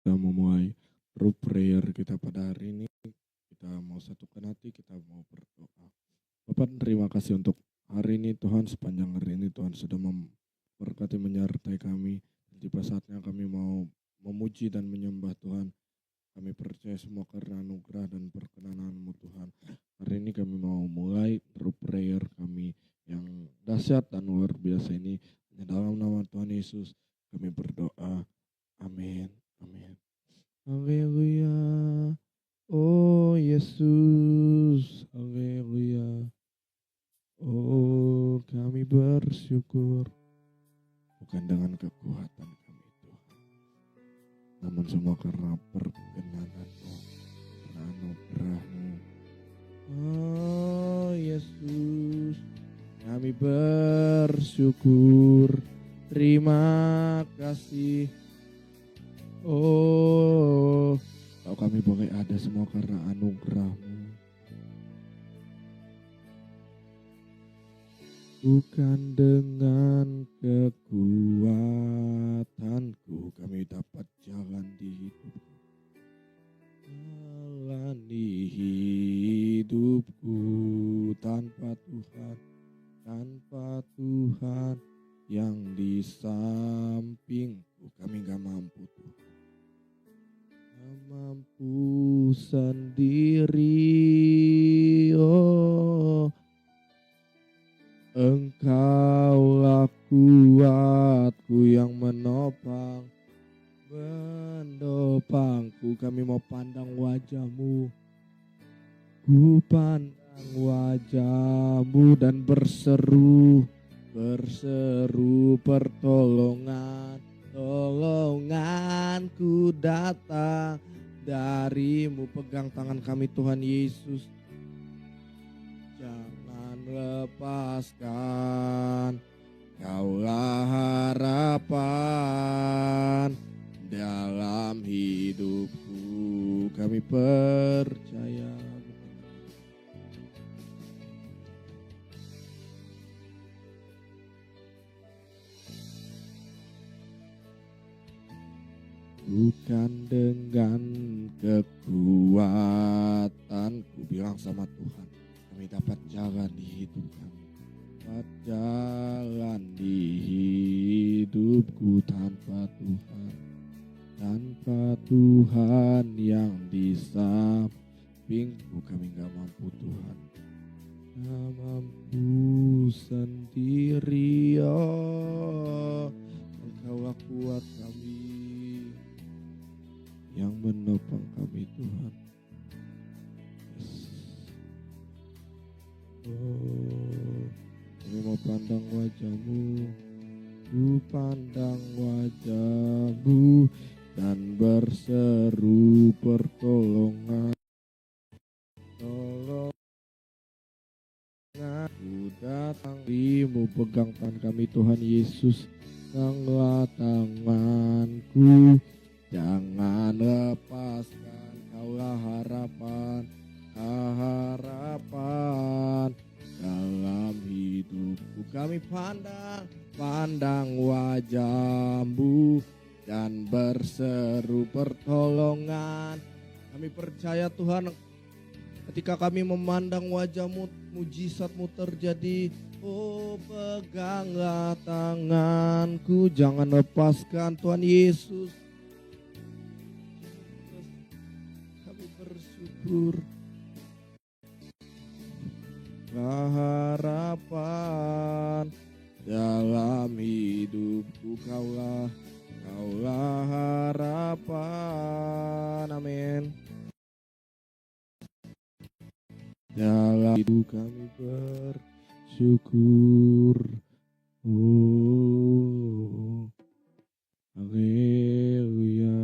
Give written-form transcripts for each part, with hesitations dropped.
Kita memulai root prayer kita pada hari ini. Kita mau satukan hati, kita mau berdoa. Bapak, terima kasih untuk hari ini Tuhan. Sepanjang hari ini Tuhan sudah memberkati, menyertai kami. Tiba saatnya kami mau memuji dan menyembah Tuhan. Kami percaya semua karena anugerah dan perkenanan-Mu Tuhan. Hari ini kami mau mulai root prayer kami yang dahsyat dan luar biasa ini. Dalam nama Tuhan Yesus kami berdoa. Amin. Amin. Haleluya. Oh Yesus. Haleluya. Oh, kami bersyukur. Bukan dengan kekuatan kami Tuhan, namun semua karena perkenanan-Mu, karena anugerah-Mu. Oh Yesus, kami bersyukur. Terima kasih. Oh, kalau kami boleh ada semua karena anugerah-Mu. Bukan dengan kekuatanku kami dapat jalan di hidupku. Jalan di hidupku tanpa Tuhan yang di sampingku kami gak mampu Tuhan. Gak mampu sendiri. Oh, Engkaulah kuatku yang menopangku. Kami mau pandang wajah-Mu. Ku pandang wajah-Mu dan berseru pertolonganku datang dari-Mu. Pegang tangan kami Tuhan Yesus. Jangan lepaskan, Kaulah harapan dalam hidupku. Kami percaya. Bukan dengan kekuatanku, bilang sama Tuhan, kami dapat jalan di hidup kami. Dapat jalan di hidupku tanpa Tuhan yang di sampingku. Kami gak mampu Tuhan, gak mampu sendiri. Oh, Engkaulah kuat kami yang menopang kami Tuhan. Oh, kami mau pandang wajah-Mu, ku pandang wajah-Mu dan berseru pertolongan. Ku datang di-Mu, pegang tangan kami Tuhan Yesus. Peganglah tanganku, jangan lepaskan, Kaulah harapan dalam hidupku. Kami pandang wajah-Mu dan berseru pertolongan. Kami percaya Tuhan, ketika kami memandang wajah-Mu, mujizat-Mu terjadi. Oh, peganglah tanganku, jangan lepaskan Tuhan Yesus. Kami bersyukur. Harapan dalam hidupku, Kaulah harapan. Amin. Dalam hidup kami bersyukur. Oh, haleluya.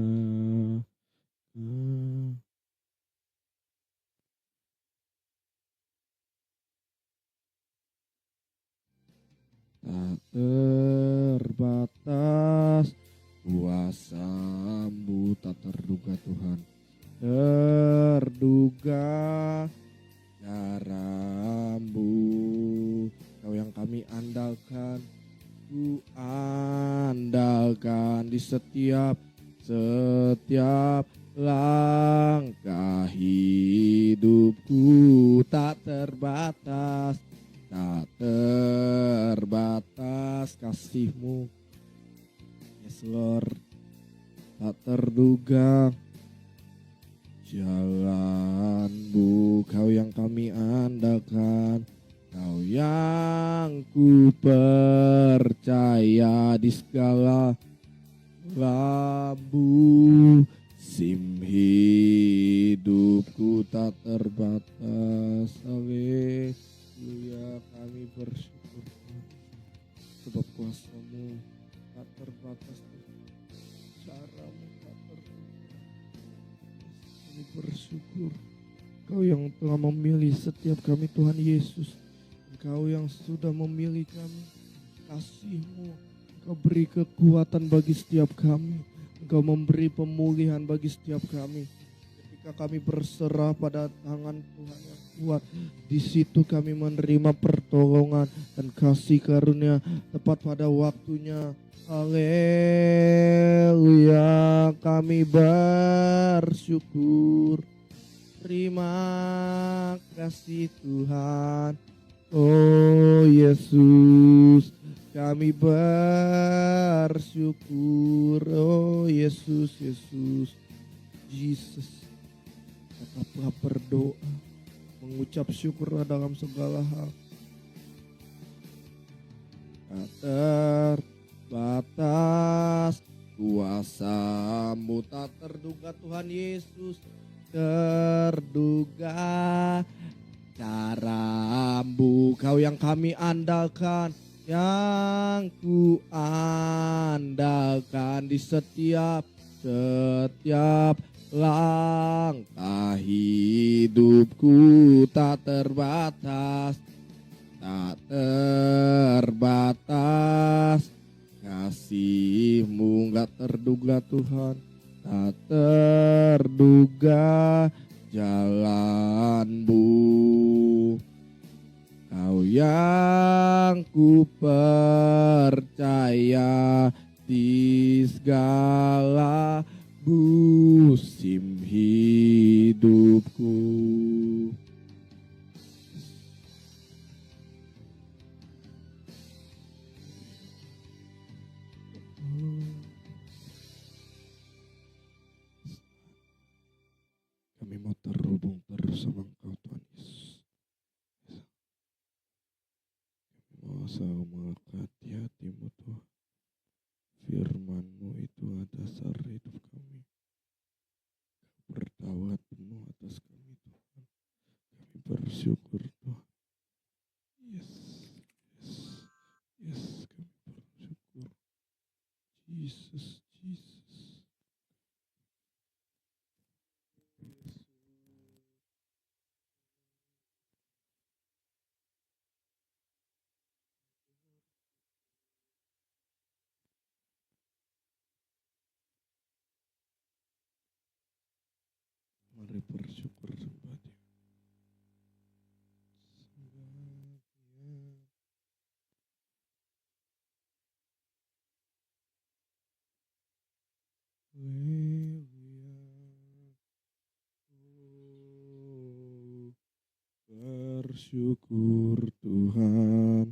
Tak terbatas kuasa-Mu, tak terduga Tuhan, terduga cara-Mu. Kau yang kami andalkan, ku andalkan di setiap setiap langkah hidupku tak terbatas kasih-Mu. Yes Lord, tak terduga jalan-Mu, Kau yang kami andalkan, Kau yang ku percaya di segala lambu sim hidupku tak terbatas. Haleluya, kami bersyukur sebab kuasa-Mu tak terbatas, cara-Mu tak terbatas. Kami bersyukur Kau yang telah memilih setiap kami Tuhan Yesus. Engkau yang sudah memilih kami, kasih-Mu Engkau beri kekuatan bagi setiap kami. Engkau memberi pemulihan bagi setiap kami. Ketika kami berserah pada tangan Tuhan yang kuat, di situ kami menerima pertolongan dan kasih karunia tepat pada waktunya. Haleluya, kami bersyukur. Terima kasih Tuhan. Oh Yesus, kami bersyukur. Oh Yesus, Yesus, Jesus. Tetaplah berdoa, mengucap syukurlah dalam segala hal. Tak terbatas kuasa-Mu, tak terduga Tuhan Yesus. Terduga cara-Mu, Kau yang kami andalkan, yang ku andalkan di setiap langkah hidupku tak terbatas kasih-Mu gak terduga Tuhan, tak terduga jalan-Mu, Kau yang ku percaya di segala musim hidupku. Kami mau terhubung terus sama Engkau Tuhan Yesus. Kami mau selalu melekati hati-Mu Tuhan. Firman-Mu itu dasar hidup kami. Bertaulat penuh atas kami Tuhan. Kami bersyukur Tuhan. Yes, kami bersyukur. Jesus. Mari bersyukur sembah Dia. Bersyukur Tuhan,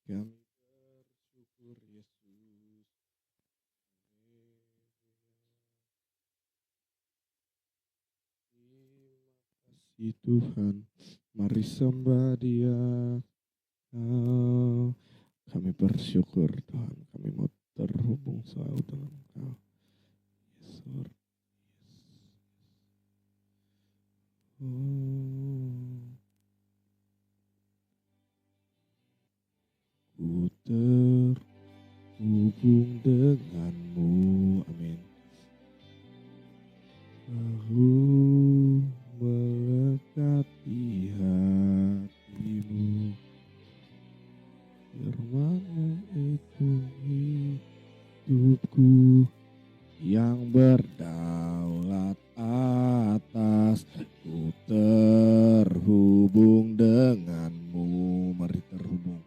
kami bersyukur Yesus. Terima kasih Tuhan, mari sembah Dia. Kami bersyukur Tuhan, kami mau terhubung selalu dengan Engkau. Yes, Lord. Ku terhubung denganmu, amin. Aku melekati hatimu, firman-Mu itu hidupku yang berdaulat atas. Ku terhubung denganmu, mari terhubung.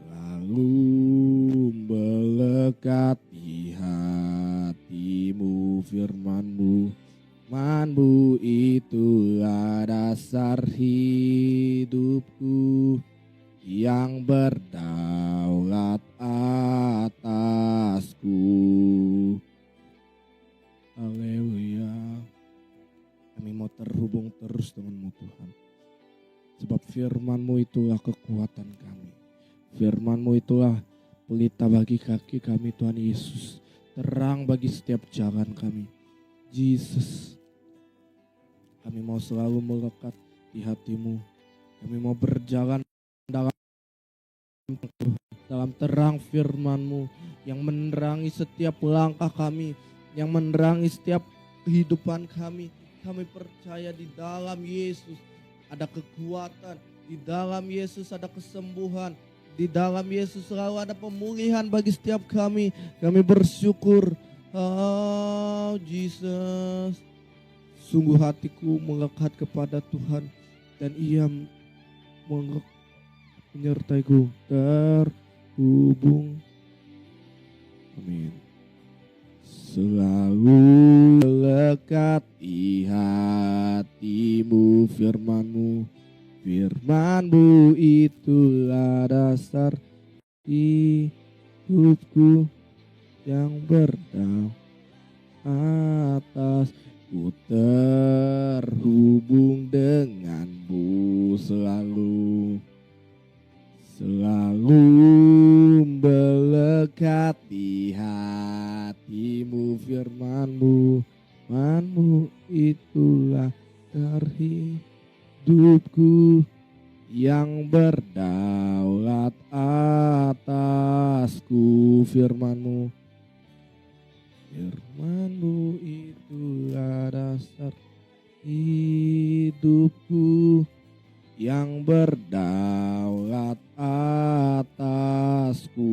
Selalu melekati hatimu, firman firman-Mu. Firman-Mu itulah dasar hidupku yang berdaulat atasku. Haleluya. Kami mau terhubung terus dengan-Mu Tuhan. Sebab firman-Mu itulah kekuatan kami. Firman-Mu itulah pelita bagi kaki kami Tuhan Yesus. Terang bagi setiap jalan kami. Yesus, kami mau selalu melekat di hati-Mu. Kami mau berjalan dalam terang firman-Mu yang menerangi setiap langkah kami, yang menerangi setiap kehidupan kami. Kami percaya di dalam Yesus ada kekuatan, di dalam Yesus ada kesembuhan, di dalam Yesus selalu ada pemulihan bagi setiap kami. Kami bersyukur. Oh Jesus, sungguh hatiku melekat kepada Tuhan dan Ia menyertaiku terhubung. Amin. Selalu melekat di hati-Mu firman-Mu. Firman-Mu itulah dasar hidupku yang berdaulat atas. Ku terhubung dengan-Mu selalu. Selalu melekat di hati-Mu firman-Mu. Firman-Mu itulah dasar hidupku yang berdaulat atasku. Firman-Mu. Firman-Mu itulah dasar hidupku yang berdaulat atasku.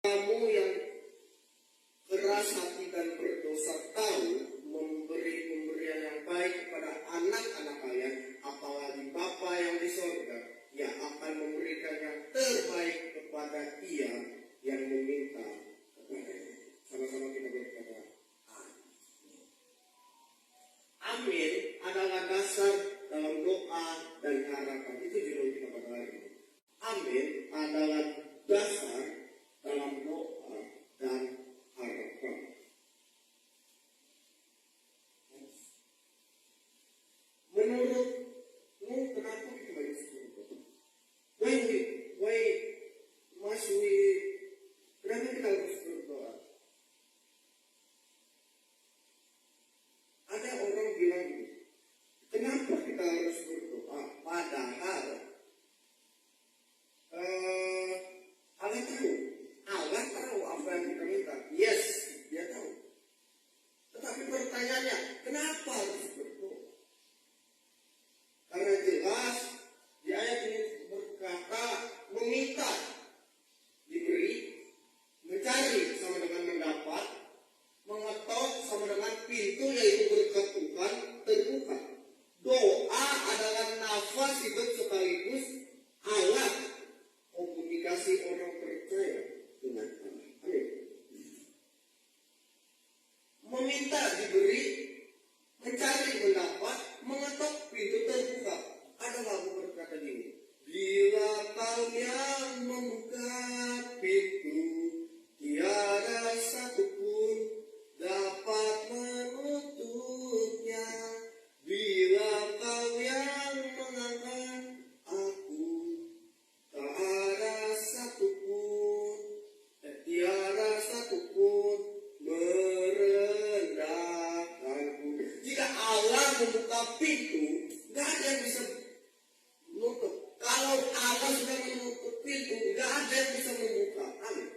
Kamu yang keras hati dan berdosa tahu memberi pemberian yang baik kepada anak-anak kalian, apalagi Bapa yang di sorga, Ia akan memberikan yang terbaik kepada ia yang meminta kepadanya. Sama-sama kita berkata, harapan. Itu judul kita pada hari ini. Amin adalah dasar dalam doa dan harapan. Menurutmu kenapa kita harus berdoa? Kenapa kita harus berdoa? Ada orang bilang gini, kenapa kita harus berdoa? Padahal Allah tahu apa yang kita minta. Yes, dia tahu. Tetapi pertanyaannya, kenapa harus berdoa? Karena jelas di ayat ini berkata meminta diberi, mencari sama dengan mendapat, mengetok sama dengan pintu yaitu berkat Tuhan terbuka. Doa adalah nafas hidup sekaligus alat komunikasi orang percaya dengan Allah. Amin. Meminta diberi, mencari mendapat, mengetok pintu terbuka. Ada lagu berkata gini, bila kau yang membuka pintu, tiada satupun dapat menutupnya. Bila kau yang mengangkat aku, tak ada satupun, tiada satupun merendahkanku. Jika Allah membuka pintu, gak ada yang bisa menutup. Kalau Allah sudah menutup pintu, gak ada yang bisa membuka. Amin.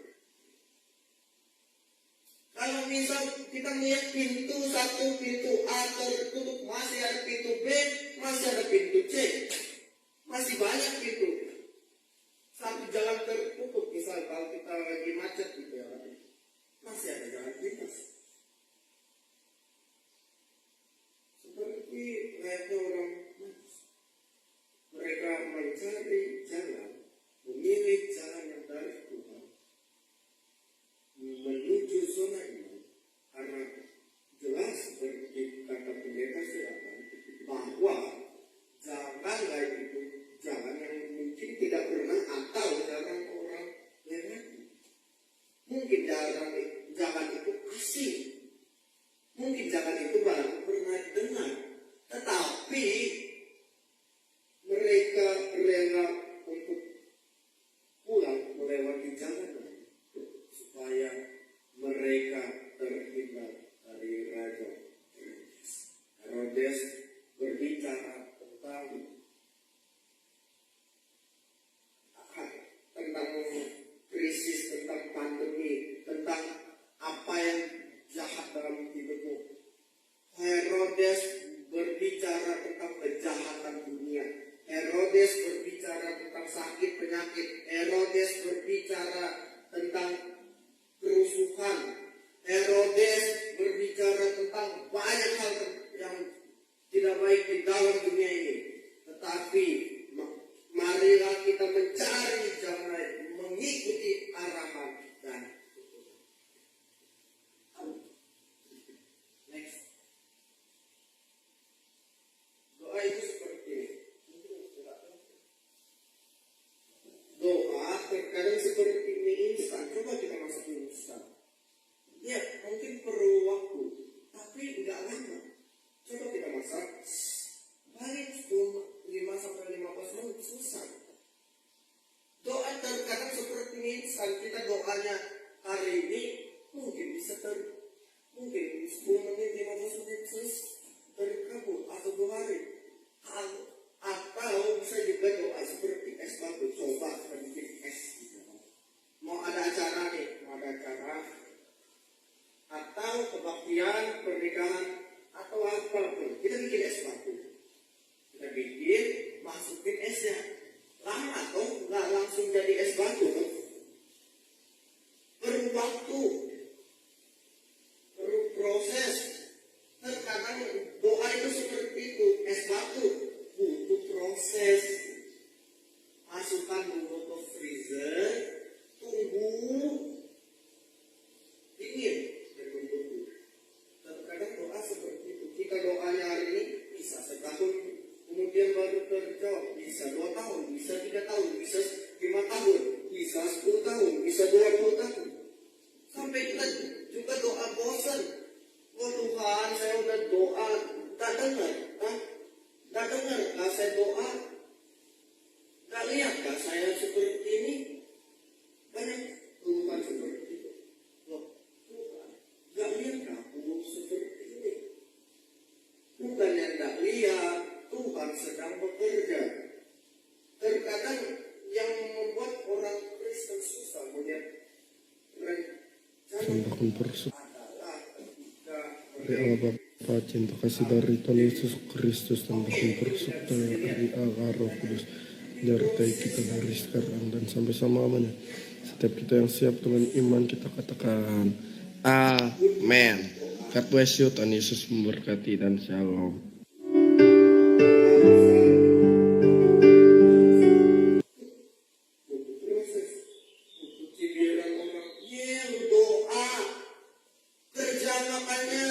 Kalau misal kita melihat pintu satu, pintu A tertutup, masih ada pintu B, masih ada pintu C, masih banyak pintu. Satu jalan tertutup, misal kalau kita lagi macet gitu ya, masih ada jalan pintas. Seperti layaknya orang mereka mencari jalan, memilih jalan yang dari Tuhan menuju zona ini, karena jelas seperti kata pendeta silakan bahwa jalan itu jalan yang mungkin tidak pernah atau jarang orang lewati. Mungkin jalan itu asing, mungkin jalan itu baru pernah dengar, tetapi mereka rela untuk pulang melewati jalan supaya mereka terhindar dari Raja Herodes berbicara tentang krisis, tentang pandemi, tentang apa yang jahat dalam hidupmu. Herodes berbicara tentang kejahatan dunia. Herodes berbicara tentang sakit penyakit. Herodes berbicara tentang kerusuhan. Herodes berbicara tentang banyak hal yang tidak baik di dalam dunia ini. Tetapi marilah kita mencari jalan, mengikuti arahan dan next. Doa itu seperti doa terkadang seperti mie instan. Coba kita masak mie instan. Ya, mungkin perlu waktu, tapi tidak lama. Coba kita masak, paling 5-15 menit selesai. Doa terkadang seperti mie instan. Kita doanya hari ini mungkin bisa mungkin 10 menit, 15 menit terkabul atau 2 hari. Atau bisa juga doa seperti es batu. Coba kita bikin es gitu. Mau ada acara nih, atau kebaktian, pernikahan, atau apapun, kita bikin es batu. Kita bikin, masukin esnya. Lama toh, nggak langsung jadi es batu toh. Perlu waktu, perlu proses. Terkadang doa itu seperti itu, es batu butuh proses. Masukkan dulu ke freezer, tunggu dingin, berbentuk. Terkadang doa seperti itu. Kita doanya hari ini bisa setahun, kemudian baru terjawab, bisa dengar? Hah? Nggak dengar kah saya doa? Nggak lihat kah saya seperti ini? Banyak Tuhan seperti itu. Loh, Tuhan, nggak lihat kah aku seperti ini? Bukan yang nggak lihat, Tuhan sedang bekerja. Terkadang yang membuat orang Kristen susah melihat Sembahkan persuk adalah ketika dari Allah Bapa, cinta kasih dari Tuhan Yesus Kristus, dan bahkan persekutuan dari Allah Roh Kudus menyertai kita dari sekarang dan sampai selamanya. Setiap kita yang siap dengan iman, kita katakan amin. God bless you, Tuhan Yesus memberkati dan shalom. proses untuk cibiran orang, ya lu doa, kerja makanya.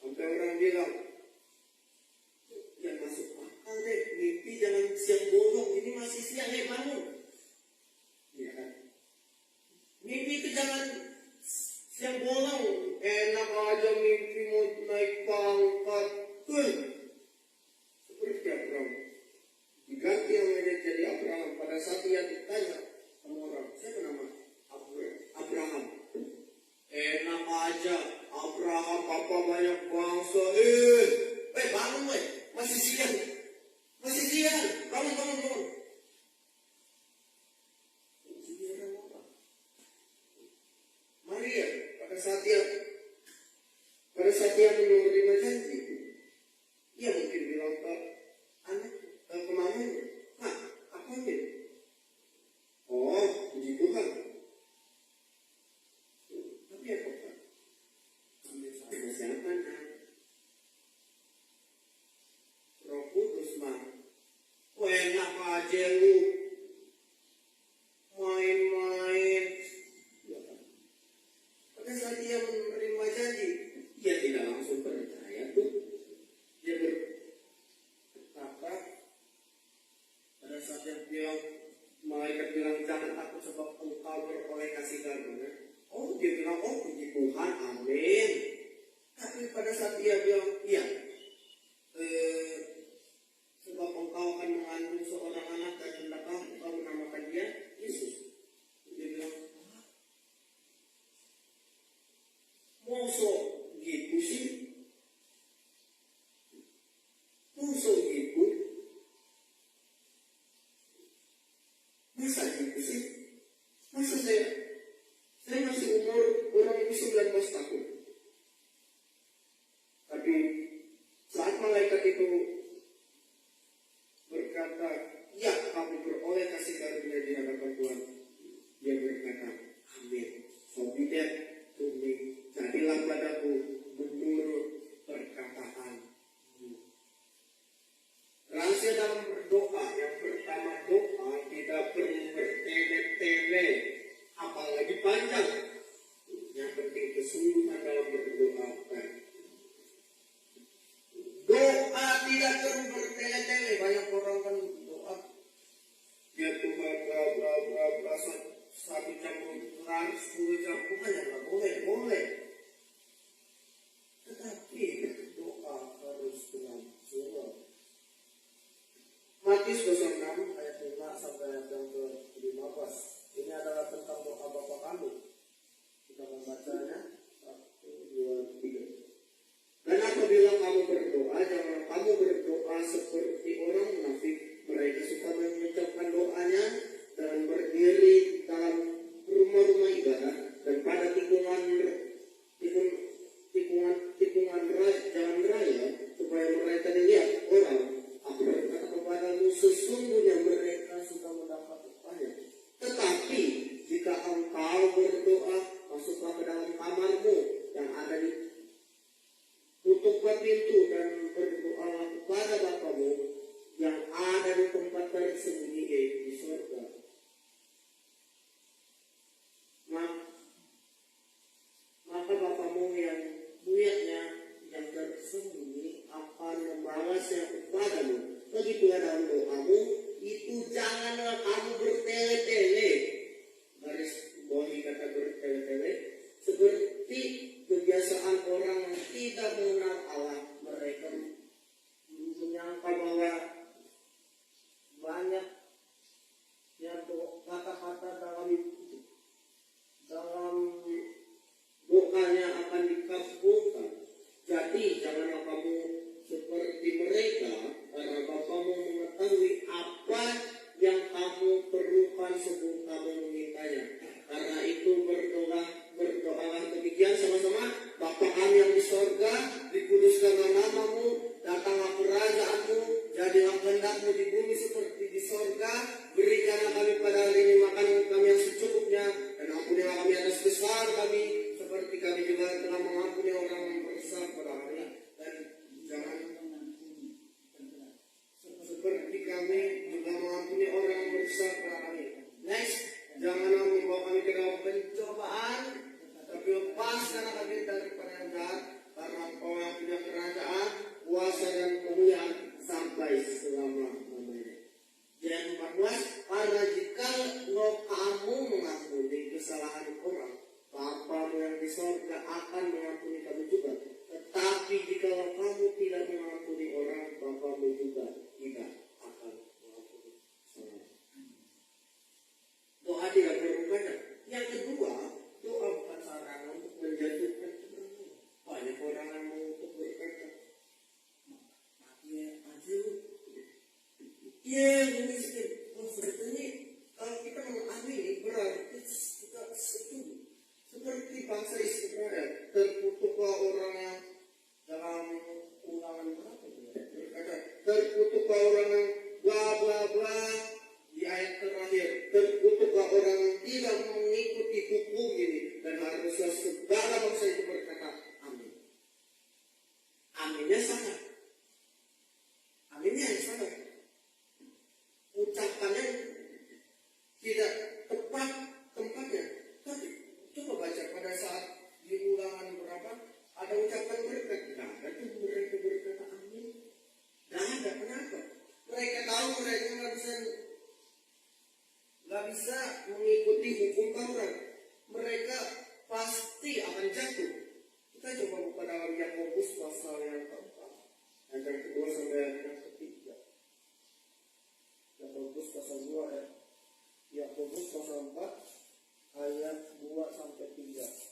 Sampai orang bilang, yang masuk akal deh, mimpi jangan siang bolong, ini masih siang, bangun. Ya kan? Mimpi itu jangan siang bolong, enak aja mimpi mau naik pangkat. Seperti Abraham. Diganti namanya jadi Abraham. Pada saat dia ditanya sama orang, siapa nama? Abraham. Enak aja, Abraham, papa banyak bangsa. Bangun masih siang. Masih siang, bangun. Siang apa? Maria, pada saat dia menerima janji, ia mungkin bilang ke anak, ke mamanya, "Mak, apa ini?" "Oh, puji Tuhan." Tapi apa Pak? Ambil sama siapa nak? Roh Kudus mah. Enak aja lu main-main. Pada saat dia menerima janji, dia tidak langsung percaya tuh. Dia berkata, pada saat dia bilang, malaikat bilang, jangan takut sebab engkau beroleh kasih karunia. Oh, dia bilang, oh puji Tuhan, amin. Tapi pada saat dia bilang, iya, sebab engkau akan mengandung seorang anak dan hendaklah engkau menamakan dia Yesus. Dia bilang, mosok gitu sih? Mosok gitu? Masa gitu sih? Masa saya masih umur kurang lebih 19 tahun. Tapi saat malaikat itu berkata, ya kamu beroleh kasih karunia di hadapan Tuhan, dia berkata, amin. So be that to me. Jadilah padaku menurut perkataanmu. Rahasia dalam berdoa, yang pertama, doa tidak perlu bertele-tele, apalagi panjang. Yang penting kesungguhan dalam berdoa. Doa tidak perlu bertele-tele. Banyak orang kan doa, ya Tuhan, bla 1 jam, 10 jam, bukannya nggak boleh. Tetapi doa harus dengan suara. Matius 26 ayat 5 sampai ayat yang ke-15. Ini adalah tentang doa Bapa kami. Kita membacanya 1, 2, 3. Dan apabila kamu berdoa, jangan kamu berdoa seperti orang munafik. Mereka suka mengucapkan doanya dan berdiri dalam rumah-rumah ibadah dan pada tikungan jalan raya, supaya mereka dilihat orang. Aku berkata kepadamu, sesungguhnya mereka sudah mendapat upahnya. Tetapi jika engkau berdoa, masuklah ke dalam kamarmu yang ada di tutuplah pintu dan berdoalah kepada Bapamu yang ada di tempat tersembunyi di surga. Maka Bapamu yang melihatnya yang tersembunyi akan membalasnya kepadamu. Begitulah dalam doamu, itu janganlah kamu bertele-tele. Garis bawahi kata bertele-tele. Seperti kebiasaan orang yang tidak mengenal Allah. Mereka menyangka bahwa banyak ya kata-kata dalam doanya akan dikabulkan. Jadi janganlah kamu seperti mereka, karena Bapamu mengetahui apa yang kamu perlukan sebelum kamu memintanya. Karena itu berdoalah demikian sama-sama. Bapa kami yang di sorga, dikuduskanlah namamu, datanglah kerajaanmu, jadilah kehendakmu di bumi seperti di sorga. Berikanlah kami pada hari ini makanan kami yang secukupnya, dan ampunilah kami atas kesalahan kami, seperti kami juga telah mengampuni orang yang bersalah kepada kami. Dan jangan seperti kami juga mengampuni orang yang bersalah kepada kami. Next, janganlah membawa kami ke dalam pencobaan, tapi lepaskanlah kami daripada yang jahat, karena Engkau yang punya kerajaan, kuasa dan kemuliaan sampai selama-lamanya. Ayat 14, karena jika kamu mengampuni kesalahan orang, Bapamu yang di sorga akan mengampuni kamu juga. Tetapi jika kamu tidak mengampuni orang, Bapamu juga tidak akan mengampuni kesalahan. Doa tidak berubah. Yang kedua, doa bukan sarana untuk menjatuhkan kebenaran. Banyak orang yang mau untuk berkata, matinya aja. Ya, miskin. Sebenarnya kalau kita mengamini berarti kita setuju. Seperti bangsa Israel, terkutuklah orang yang dalam Ulangan berapa berkata, terkutuklah orang yang bla bla bla. Di ayat terakhir, terkutuklah orang yang tidak mengikuti hukum ini, dan haruslah segala bangsa itu berkata amin. Aminnya sangat. Aminnya yang sangat. Ucapannya tidak tepat tempatnya. Tapi coba baca pada saat di Ulangan berapa ada ucapan berkat. Tidak ada tuh mereka berkata amin. Tidak ada. Kenapa? Mereka tahu mereka nggak bisa mengikuti hukum Taurat. Mereka pasti akan jatuh. Kita coba buka dalam Yakobus pasal yang keempat, ayat yang kedua sampai yang ketiga. Yakobus pasal 2 ya. Yakobus pasal 4 ayat 2 sampai 3.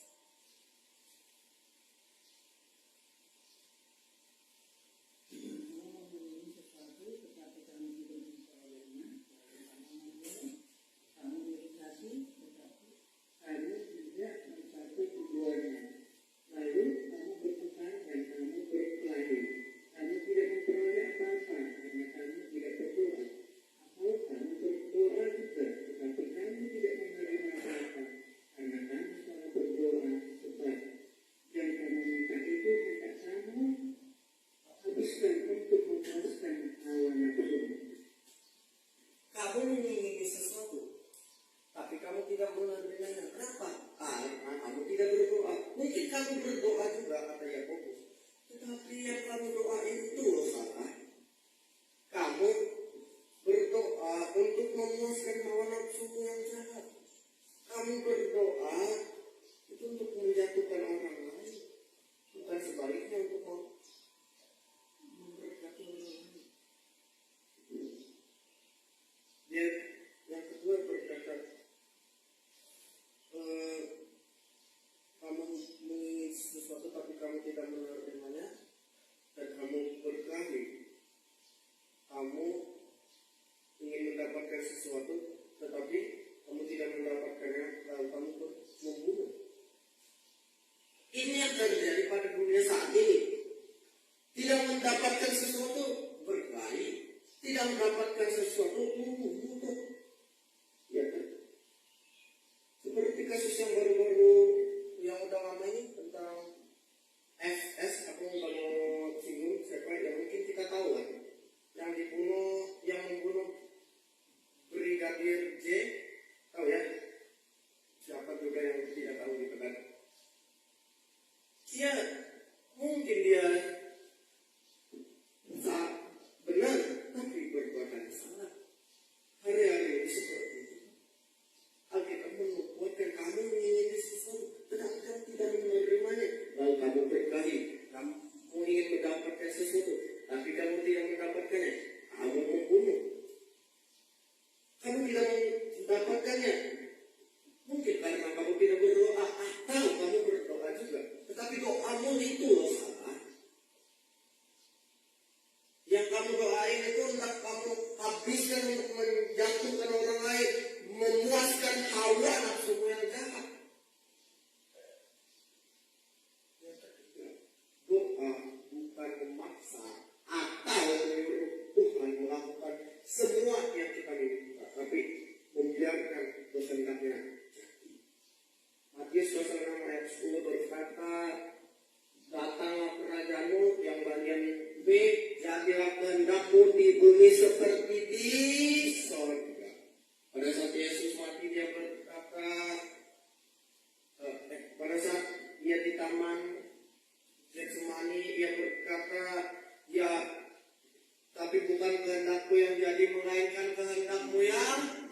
bukan kehendakku yang jadi, melainkan kehendakmu yang.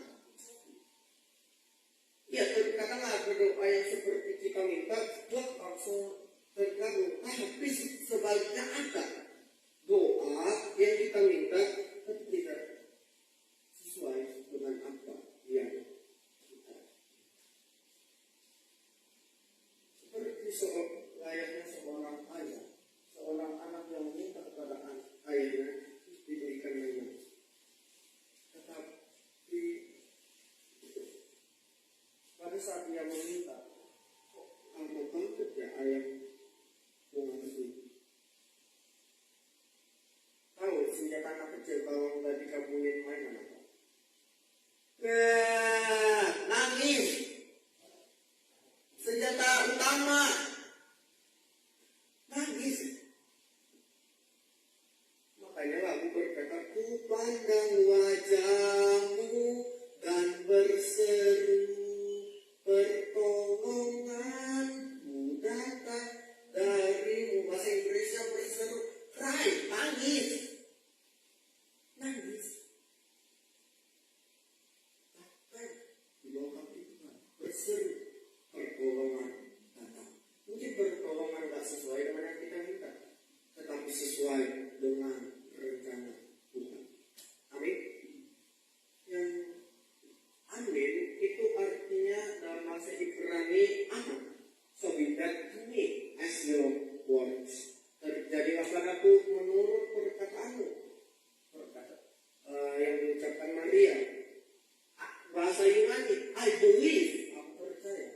Ya, terkadang berdoa yang seperti kita minta, buat langsung terkabul. Tapi sebaliknya ada doa yang kita minta, tapi tidak sesuai dengan apa yang kita. Seperti layaknya seorang ayah, seorang anak yang meminta kepada ayahnya diberikan mainan. Tetapi pada saat dia meminta, apa banget ya ayah mau ngasih? Tahu senjata anak kecil kalau nggak dikabulin mainan apa? Nangis. Senjata utama nangis. Makanya lagu berkata, ku pandang wajahmu dan berseru, pertolonganmu datang darimu. Bahasa Inggrisnya berseru, cry, nangis. Nangis. Bahkan di bawah Tuhan berseru, pertolongan datang. Mungkin pertolongan tidak sesuai dengan yang kita minta, tetapi sesuai dengan rencana Tuhan. Amin. Yang amin itu artinya dalam bahasa Ibrani aman. So with that to me as your words. Terjadilah padaku menurut perkataanmu. Yang diucapkan Maria. Bahasa Yunani, I believe. Aku percaya.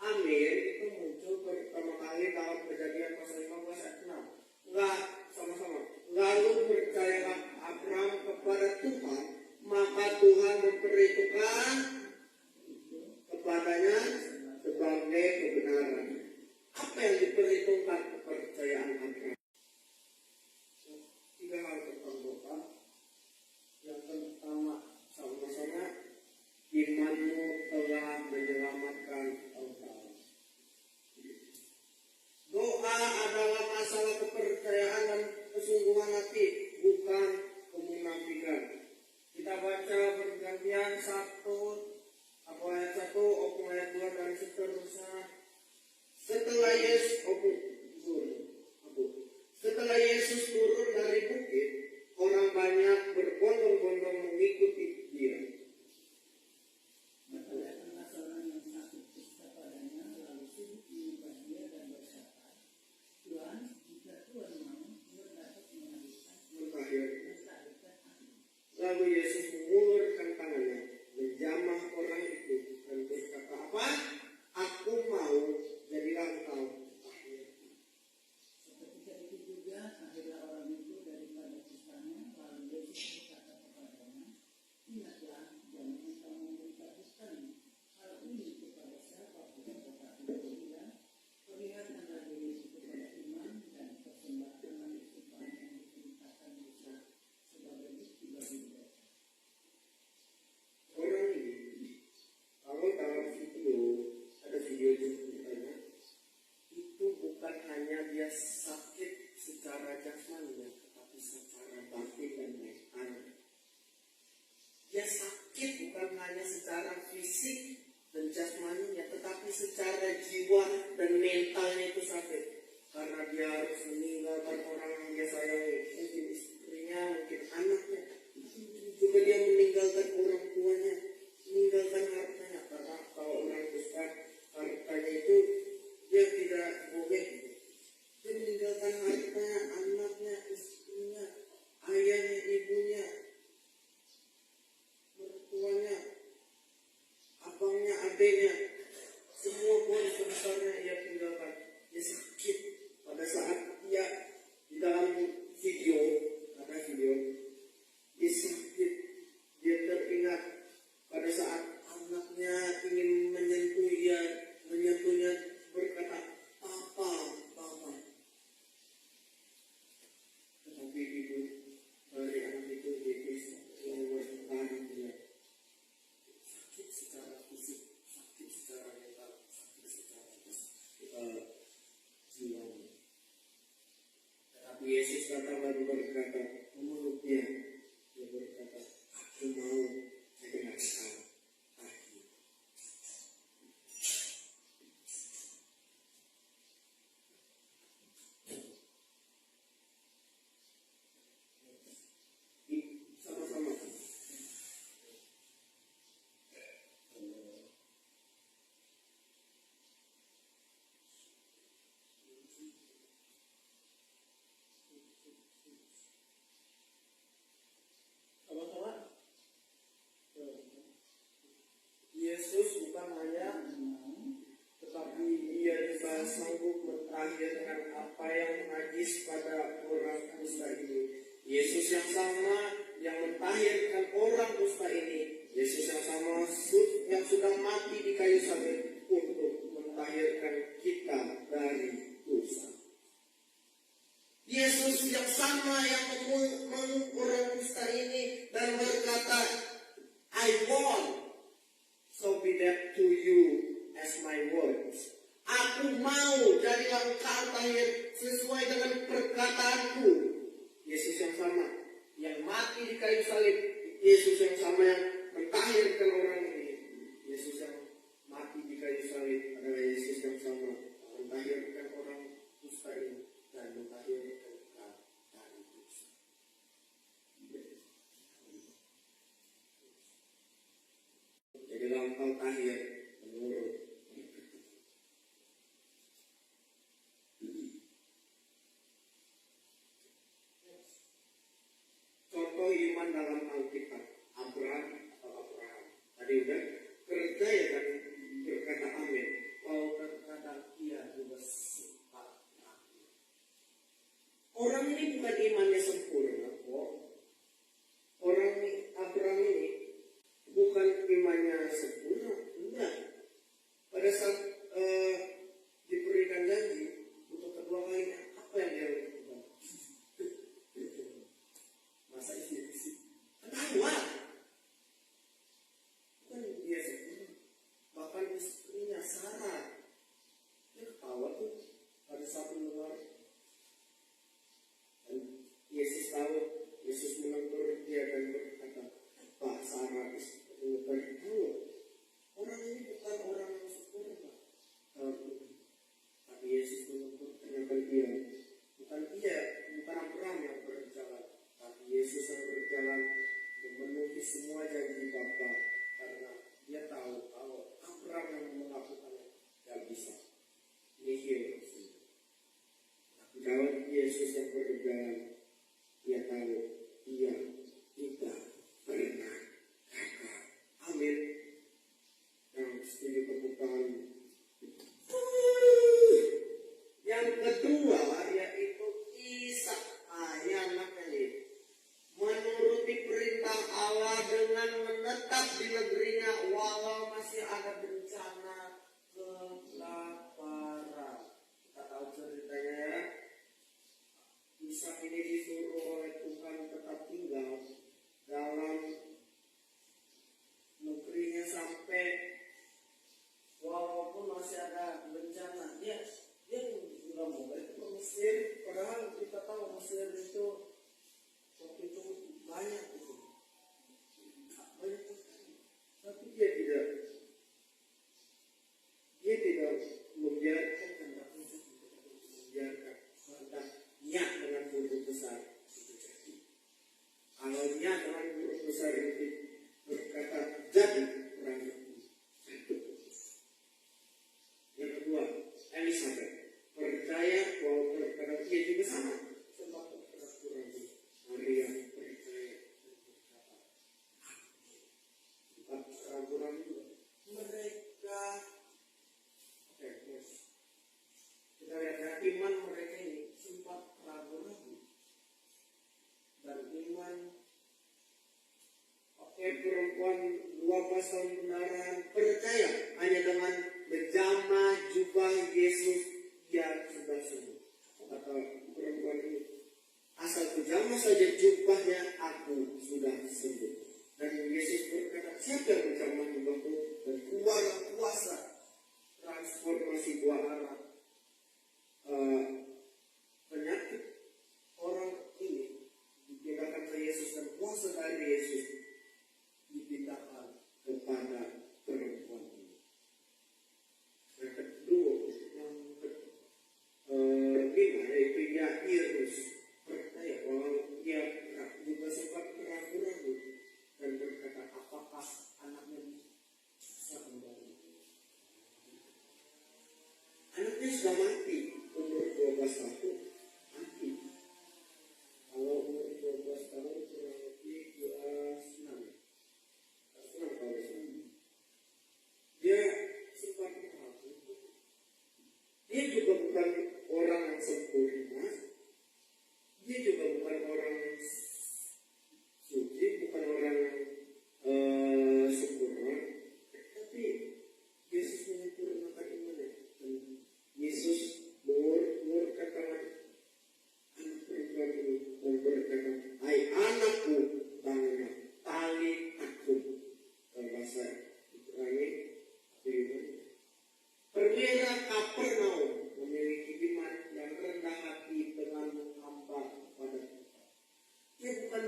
Amin itu muncul pertama kali dalam Kejadian pasal 15 ayat 6. Enggak, sama-sama. Lalu percayalah Abraham kepada Tuhan, maka Tuhan memperhitungkan kepadanya sebagai kebenaran. Apa yang diperhitungkan? Kepercayaan Abraham. Tiga hal tentang doa. Yang pertama, sama-sama, imanmu telah menyelamatkan engkau. Doa adalah masalah kepercayaan dan kesungguhan hati, bukan kemunafikan. Kita baca bergantian ayat 1, ayat 2 dan seterusnya. Setelah Yesus turun dari bukit, orang banyak berbondong-bondong mengikuti dia. Lalu Yesus mengulurkan tangannya, menjamah orang itu dan berkata, apa? Aku mau, jadilah engkau. Seketika itu juga akhirnya orang itu daripada kisahnya, lalu Yesus berkata kepadanya, ingatlah, jangan engkau memberitahukan hal ini kepada siapapun, tetapi dia perlihatkanlah diri itu kepada imam dan persembahkanlah istighfar yang diperintahkan Musa sebagai bukti bagi mereka. Orang ini, kalau dalam ada video ceritanya, itu bukan hanya dia sakit secara jasmani, tetapi secara batin dan mental. Dia sakit bukan hanya secara fisik dan jasmaninya, tetapi secara jiwa dan mentalnya itu sakit. Karena dia harus meninggalkan orang yang dia sayangi, mungkin istrinya, mungkin anaknya. Juga dia meninggalkan orang tuanya, meninggalkan hartanya. Karena kalau orang besar, hartanya itu dia tidak boleh. Dia meninggalkan hartanya, anaknya, istrinya, ayahnya, ibunya, mertuanya, abangnya, adiknya, semua keluarga besarnya ia tinggalkan. Dia sakit pada saat dia di dalam video mentahirkan orang dusta ini. Yesus yang sama yang sudah mati di kayu salib untuk mentahirkan kita dari dosa. Yesus yang sama yang mengukur orang dusta ini dan berkata, I want, so be that to you as my words. Aku mau, jadilah engkau tahir sesuai dengan perkataanku. Yesus yang sama yang mati di kayu salib, Yesus yang sama yang mentahirkan orang ini. Yesus yang mati di kayu salib adalah Yesus yang sama mentahirkan orang dusta ini dan mentahirkan kita dari dosa. Jadilah engkau tahir menurut contoh iman dalam Alkitab. Abraham. Tadi udah kerja ya kan berkata amin. Kalau terkadang ia juga sempat ragu. Orang ini bukan imannya sempurna kok. Orang ini, Abraham ini bukan imannya sempurna. Enggak. Pada saat diberikan janji untuk kedua kalinya, apa yang dia lakukan? Masa isi ketawa. Bukan dia sempurna. Bahkan istrinya Sarah, dia ketawa tuh pada saat mendengar. Dan Yesus tahu, Yesus menegur dia dan berkata, Pak Sarah, tahu orang ini bukan orang yang sempurna. Tapi Yesus menegur ternyata dia, bukan Abraham yang berjalan, tapi Yesus yang berjalan memenuhi semua janji Bapa, karena dia tahu kalau Abraham yang melakukannya tidak bisa. Nihil. Tapi kalau Yesus yang berjalan, dia tahu dia tidak pernah gagal. Amin. Yang setuju kebukaan. Yang kedua yaitu Ishak. Yang makanya menuruti perintah Allah dengan menetap di negerinya walau masih ada bencana kelaparan. Kita tahu ceritanya ya. Ishak ini disuruh oleh Tuhan tetap tinggal dalam negerinya sampai walaupun masih ada bencana. Dia sudah mau balik ke Mesir, padahal kita tahu Mesir itu waktu itu banyak itu. Banyak sekali. Tapi dia tidak membiarkan hendak niat dengan buruk besar itu jadi. Kalau niat dengan buruk besar itu berkata jadi orang itu. Yang kedua, Elizabeth percaya bahwa terkadang dia juga sama sempat ragu-ragu. Maria percaya dan berkata sempat ragu-ragu juga. Mereka kita lihat iman mereka ini sempat ragu-ragu dan iman perempuan 12 tahun pendarahan percaya hanya dengan menjamah jubah Yesus dia sudah sembuh. Kata perempuan ini, asal menjamah saja jubahnya aku sudah sembuh. Dan Yesus berkata, siapa yang menjamah jubahku? Dan keluarlah kuasa transformasi buah arah penyakit orang ini dipindahkan ke Yesus dan kuasa dari Yesus dipindahkan kepada perempuan ini. Yang kedua, yang kelima yaitu Yairus percaya bahwa dia juga sempat ragu-ragu dan berkata, apakah anaknya bisa kembali? Anak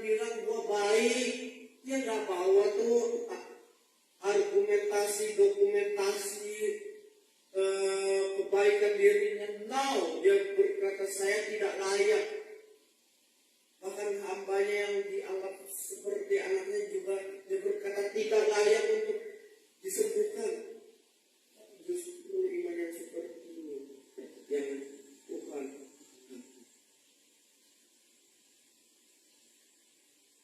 bilang gua baik, dia nggak bawa tuh argumentasi, dokumentasi kebaikan dirinya. No, dia berkata saya tidak layak. Bahkan hambanya yang dianggap seperti anaknya juga dia berkata tidak layak untuk disembuhkan. Justru iman yang seperti ini yang Tuhan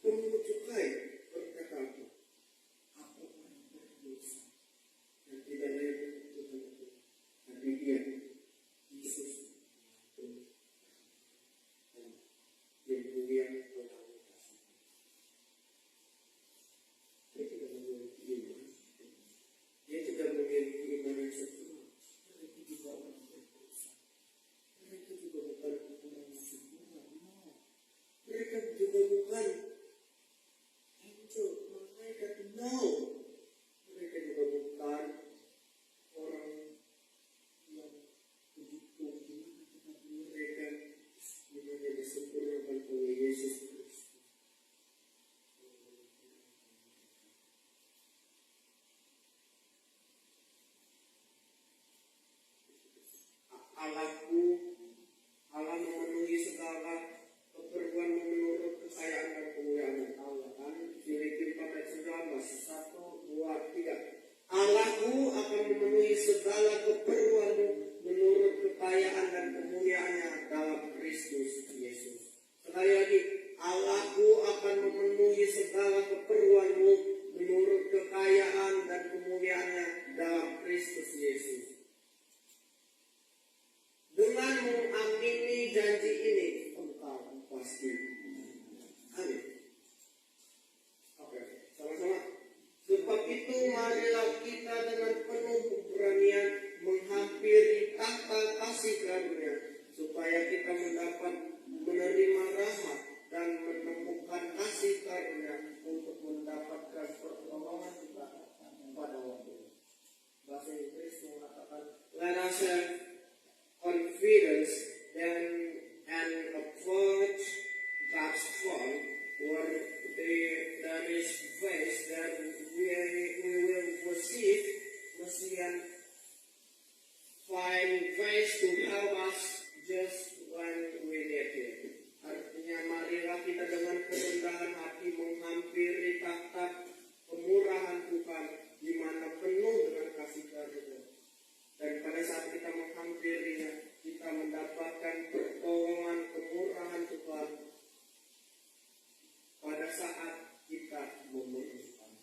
menyukai. Berkata apa? Aku orang berdosa dan tidak layak untuk Tuhan. Tapi dia Yesus yang mulia melalui kasih. Dia tidak memiliki iman. Dia tidak memiliki iman yang sempurna. Mereka juga orang berdosa. Mereka juga bukan orang yang sempurna. Mereka juga bukan angel, malaikat. No. Mereka juga bukan orang yang begitu gimana, tetapi mereka sebenarnya disempurnakan oleh Yesus Kristus. Allah memenuhi segala keperluanmu menurut kekayaan dan kemuliaan Allah. Kan Filipi 4:19, 1, 2, 3. Allahku akan memenuhi segala keperluanmu menurut kekayaan dan kemuliaannya dalam Kristus Yesus. Sekali lagi, Allahku akan memenuhi segala keperluanmu menurut kekayaan dan kemuliaannya dalam Kristus Yesus. Dengan mengamini janji ini, engkau pasti. Amin. Oke, sama-sama. Sebab itu marilah kita dengan penuh keberanian menghampiri tahta kasih karunia, supaya kita mendapat menerima rahmat dan menemukan kasih karunia untuk mendapatkan pertolongan kita pada waktu. Bahasa Inggris mengatakan, let us have confidence and approach God's throne where there is grace that we will receive Messiah, find grace to help us just when we need it. Artinya marilah kita dengan kerendahan hati menghampiri tahta kemurahan Tuhan di mana penuh dengan kasih karunia. Dan pada saat kita menghampirinya, kita mendapatkan pertolongan kemurahan Tuhan pada saat kita memerlukan.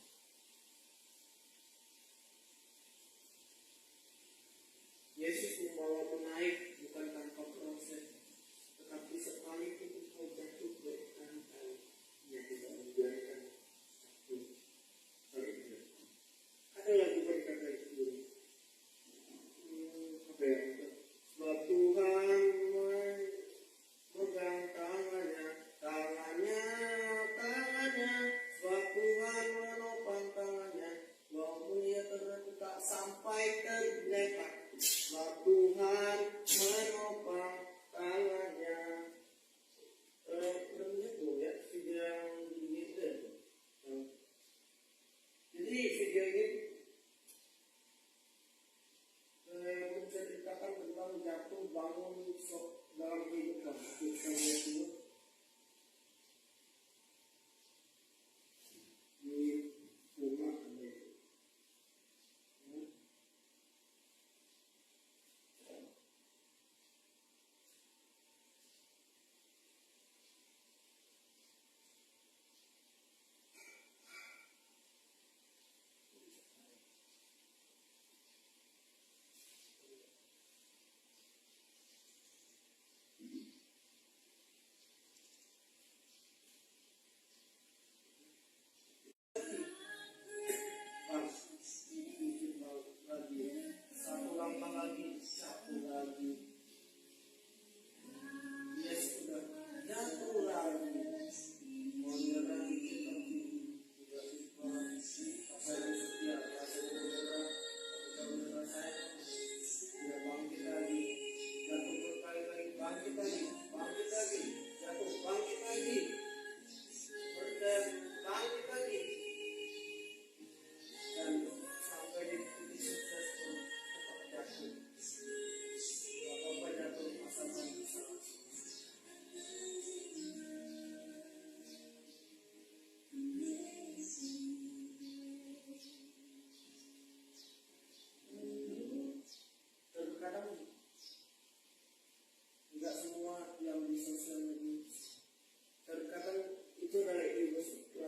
Yesus membawa menaik bukan tanpa proses, tetapi sekalipun engkau jatuh berkali-kali, Dia tidak membiarkan aku terjatuh. Ada lagu berkata itu. Sebab Tuhan memegang tangannya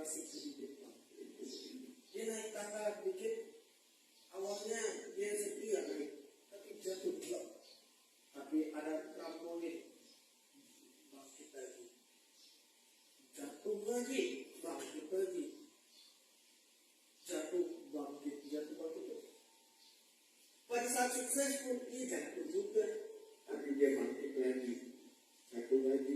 masih hidup. Dia naik tangga dikit, awalnya dia setia naik, tapi jatuh blok. Tapi ada trampolin, bangkit lagi, jatuh lagi, bangkit lagi, jatuh bangkit. Pada saat sukses pun dia jatuh juga, tapi dia bangkit lagi, jatuh lagi.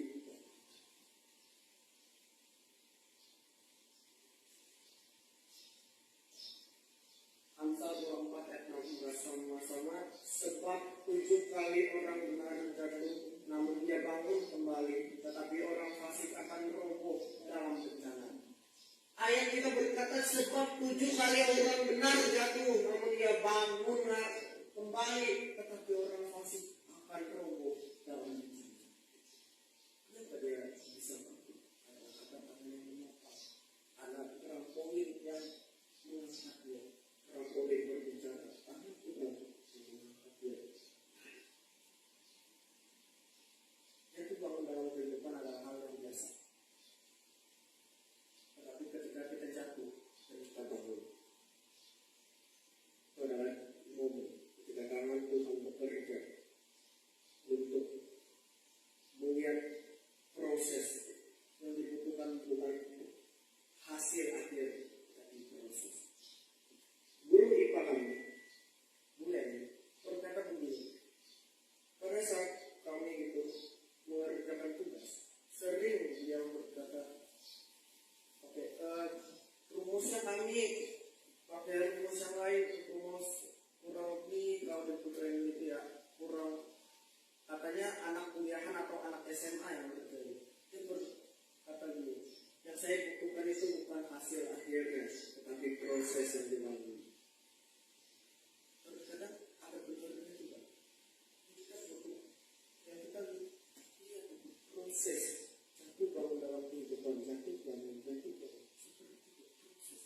Amsal 24 ayat 16 sama-sama. Sebab 7 kali orang benar jatuh, namun dia bangun kembali, tetapi orang fasik akan roboh dalam bencana. Ayat kita berkata sebab 7 kali orang benar jatuh, namun dia bangun kembali, tetapi orang fasik akan roboh dalam bencana. Kenapa dia bisa bangkit? Ada kata-kata yang menyapa, ada trampolin yang mengangkat dia. Trampolin berbicara, anak kita mengangkat dia. Itu bangun dalam kehidupan adalah hal yang biasa. Tetapi ketika kita jatuh, kita bangun. Itu adalah momen ketika tangan Tuhan bekerja untuk melihat proses yang dibutuhkan bukan hasil akhir, tapi proses. Guru IPA kami mulai berkata begini, pada saat kami itu mengerjakan tugas, sering dia berkata, oke, rumusnya kami pakai rumus yang lain, rumus kurang lebih kalau diputerin gitu ya, kurang, katanya anak kuliahan atau anak SMA yang berkata, dia berkata gini, yang saya butuhkan itu bukan hasil akhirnya, tetapi proses yang dilalui. Terkadang ada benar-benar juga, kita butuh, yang kita lihat proses, jatuh bangun dalam kehidupan, jatuh bangun, seperti itu proses.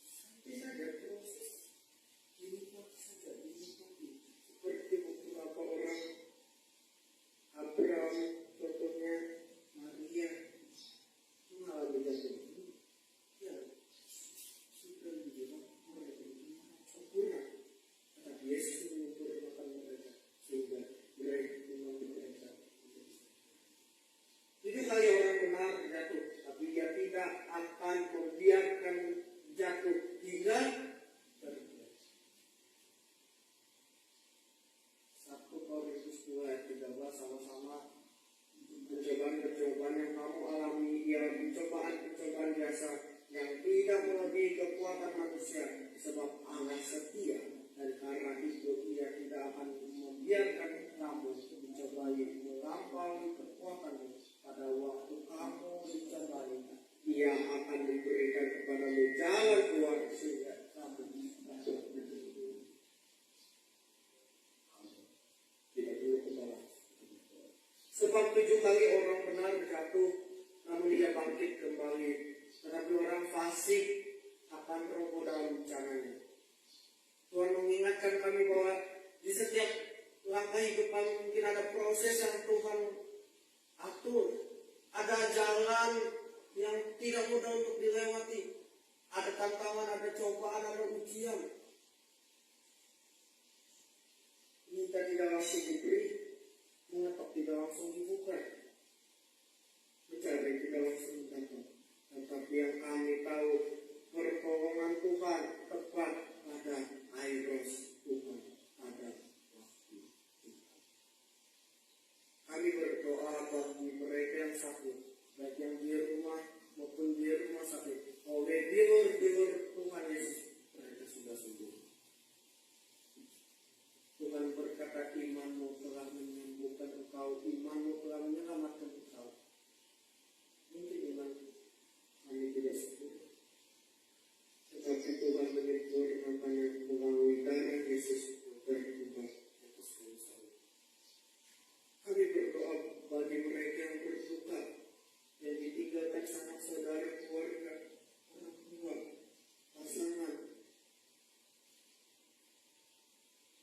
Sampai saja proses, dinikmati saja, dinikmati. Seperti beberapa orang, Abraham, contohnya Maria, mengalami jatuh. Ya, sudah dibilang mereka itu sempurna. Tetapi Yesus menyempurnakan mereka sehingga mereka mereka. Jadi kali orang benar jatuh, tapi dia tidak akan membiarkan jatuh hingga terbiasa. 1 Korintus 2 ayat 13 sama-sama. Percobaan-percobaan yang kamu alami ialah percobaan-percobaan biasa yang tidak melebihi kekuatan manusia, sebab Allah setia dan karena itu ia tidak akan membiarkan kamu dicobai melampaui kekuatanmu. Pada waktu kamu dicobai, ia akan memberikan kepadamu jalan keluar sehingga kamu dapat berlindung. Tidak perlu kepala. Sebab 7 kali orang benar jatuh, namun dia bangkit kembali. Tetapi orang fasik akan roboh dalam bencananya. Tuhan mengingatkan kami bahwa di setiap langkah hidupan mungkin ada proses yang Tuhan atur. Ada jalan yang tidak mudah untuk dilewati. Ada tantangan, ada cobaan, ada ujian. Minta tidak langsung diberi, mengetok tidak langsung dibuka, mencari tidak langsung mendapat. Tetapi yang kami tahu, pertolongan Tuhan tepat pada kairos Tuhan, pada waktu Tuhan. Kami berdoa bagi mereka yang sakit, baik yang di rumah maupun di rumah sakit. Oleh dilur-dilur Tuhan Yesus, mereka sudah sembuh. Tuhan berkata, imanmu telah menyembuhkan engkau, imanmu telah menyelamatkan engkau. Mungkin iman kami tidak sempurna, tetapi Tuhan menyempurnakannya melalui darah Yesus yang terlibat atas kayu salib. Kami berdoa bagi mereka yang berduka, yang ditinggalkan sanak saudara, keluarga, orang tua, pasangan,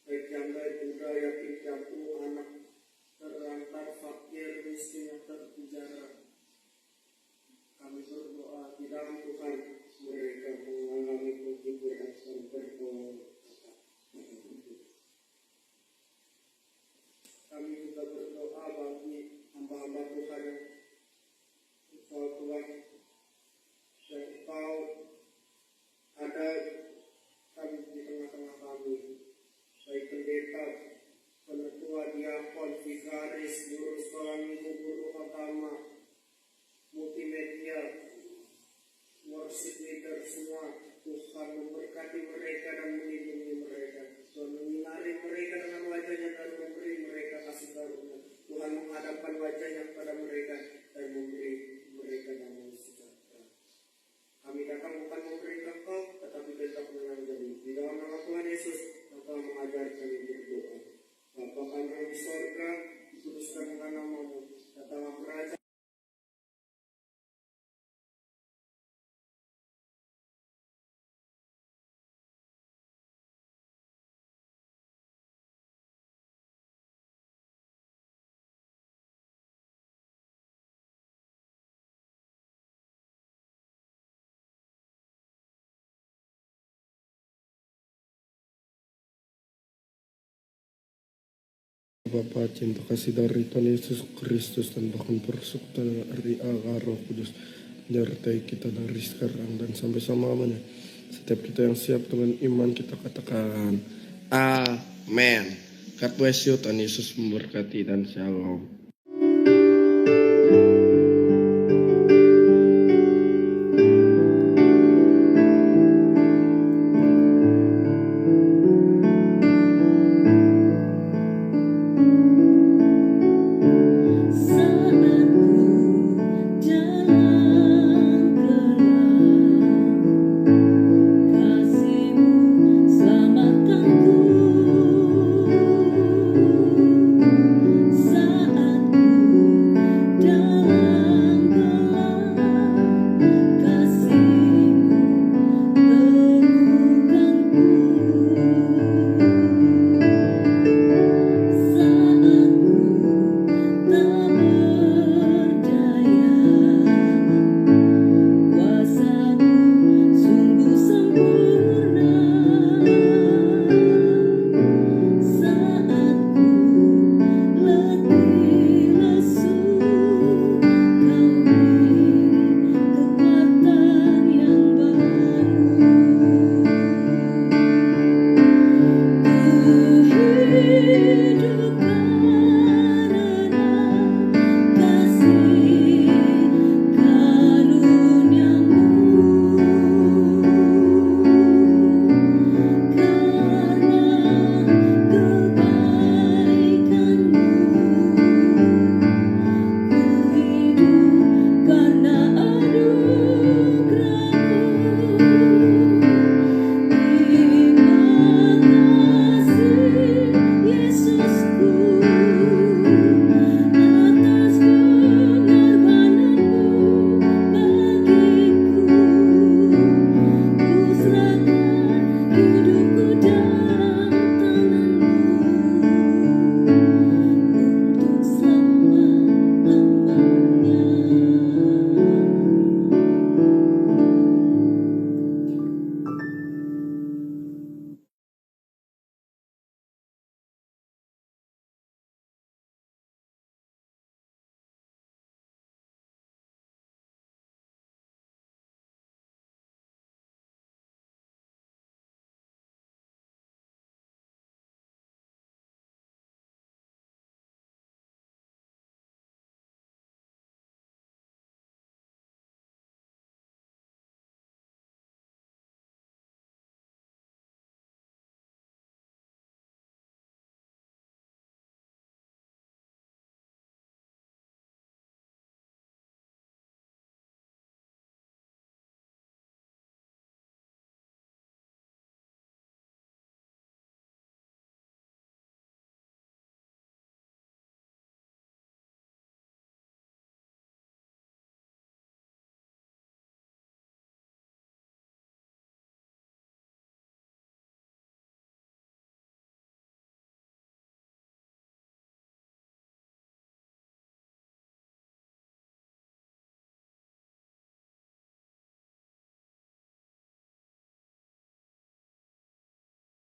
baik janda, putra, yatim piatu, anak terlantar, fakir, miskin yang terpenjara. Kami berdoa dalam Tuhan mereka mengalami penghiburan dan berdoa. Kami juga berdoa bagi hamba-hamba Tuhan yang Engkau Tuhan, yang Engkau ada kami di tengah-tengah kami, baik pendeta, penetua, diakon, vikaris, guru sekolah minggu, guru agama, multimedia, worship leader, semua. Tuhan memberkati mereka dan melindungi mereka. Tuhan menyinari mereka dengan wajahnya dan memberi mereka kasih karunia. Tuhan menghadapkan wajahnya kepada mereka dan memberi mereka damai sejahtera. Kami datang bukan memerintah kau, tetapi tetap menangani. Di dalam nama Tuhan Yesus, Engkau mengajar kami berdoa. Bapa kami yang di sorga, dikuduskanlah namamu. Datanglah kerajaan. Bapa, cinta kasih dari Tuhan Yesus Kristus dan bahkan persekutuan dari Allah Roh Kudus menyertai kita dari sekarang dan sampai selamanya. Setiap kita yang siap dengan iman kita katakan Amen. God bless you, Tuhan Yesus memberkati dan shalom.